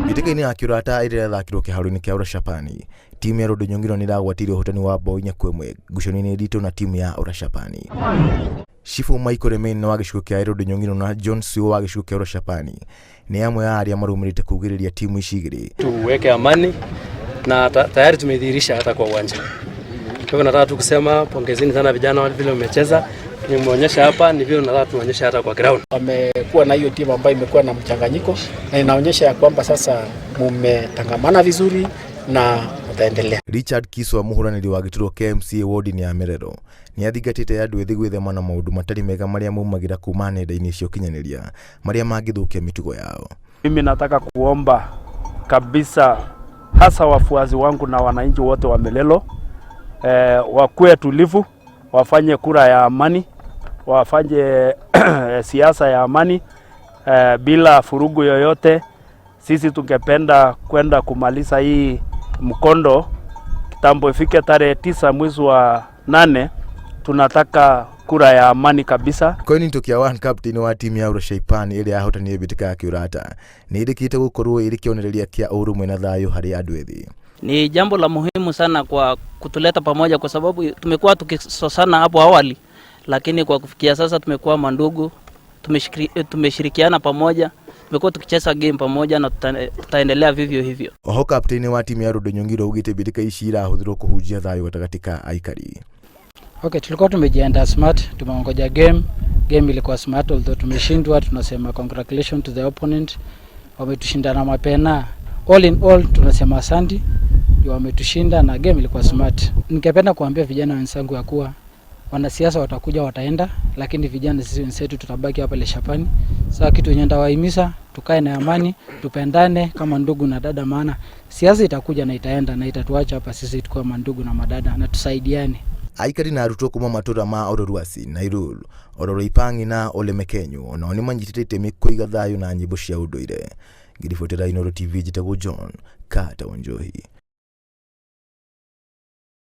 Gĩtĩka-inĩ ya kĩũrata ĩrĩa ĩthakirwo kĩharo-inĩ kĩa Orashapani, timu ya Rũndũ-Nyongiro nĩ ĩragwatirie ũhotani wa bao 4-1 ngucanio-inĩ nditũ na timu ya Orashapani. Shifu Michael Remain wa gĩcigo kĩa Rũndũ-Nyongiro na John Sio wa gĩcigo kĩa Orashapani ni amwe ya arĩa marũmĩrĩte kugĩrĩria timu ici igĩrĩ. Tuweke amani na tayari tumedhihirisha hata kwa uwanja. Kwa hivyo nataka tu kusema pongezeni sana vijana wale vile mmecheza. Nimeonyesha hapa ni vile nataka tuonyeshe hata kwa ground. Wamekuwa na hiyo timu ambayo imekuwa na mchanganyiko na inaonyesha ya kwamba sasa mumetangamana vizuri na mtaendelea. Richard Kiswa muhuraniri wa gĩturwa KMC ward ni ya Merero ni athingatĩte andũ ethĩ gwĩthema na maũndũ matarĩ mega marĩa maumagira kuma nenda-inĩ cia ũkinyanĩria marĩa mangĩthũkia mĩtugo yao. Mimi nataka kuomba kabisa hasa wafuazi wangu na wananchi wote wa Melelo wakuwe tulivu, wafanye kura ya amani, wafanye siasa ya amani bila furugu yoyote. Sisi tungependa kwenda kumaliza hii mkondo kitambo ifike tarehe 9 mwezi wa 8. Tunataka kura ya amani kabisa. Koini Ntokia One captain wa timu ya Orashapani ĩrĩa yahotanire mbĩtĩka ya kĩũrata nĩ ĩrĩkĩte gũkorwo ĩrĩ kĩonereria kĩa ũrũmwe na thayũ harĩ andũ ethĩ. Ni jambo la muhimu sana kwa kutuleta pamoja kwa sababu tumekuwa tukisosana hapo awali, lakini kwa kufikia sasa tumekuwa mandugu, tumeshirikiana pamoja, tumekuwa tukicheza game pamoja na tutaendelea vivyo hivyo. Oho captain wa timu ya Rũndũ-Nyongiro ugĩte mbĩtĩka ici irahũthĩrwo kũhunjia thayũ gatagatĩ ka aikari. Okay, tulikuwa tumejiandaa smart, tumeongoja game ilikuwa smart, although tumeshindwa. Tunasema congratulations to the opponent, wametushinda na mapena. All in all tunasema asante, wametushinda na game ilikuwa smart. Ningependa kuambia vijana wenzangu ya kuwa wanasiasa watakuja wataenda, lakini vijana sisi wenzetu tutabaki hapa Orashapani. Sasa kitu yenye ndawahimiza, tukae na amani, tupendane kama ndugu na dada, maana siasa itakuja na itaenda na itatuacha hapa sisi tukiwa mandugu na madada na tusaidiane. Aikari na arutwo kuma matura ma Ororuasi, Nairuru, Ororoipangi na Olemekenyu onao nĩ manyitĩte itemi kũiga thayũ na nyĩmbo cia ũndũire. Ngiribotera Inooro TV njĩtagwo John Carter Wanjohi.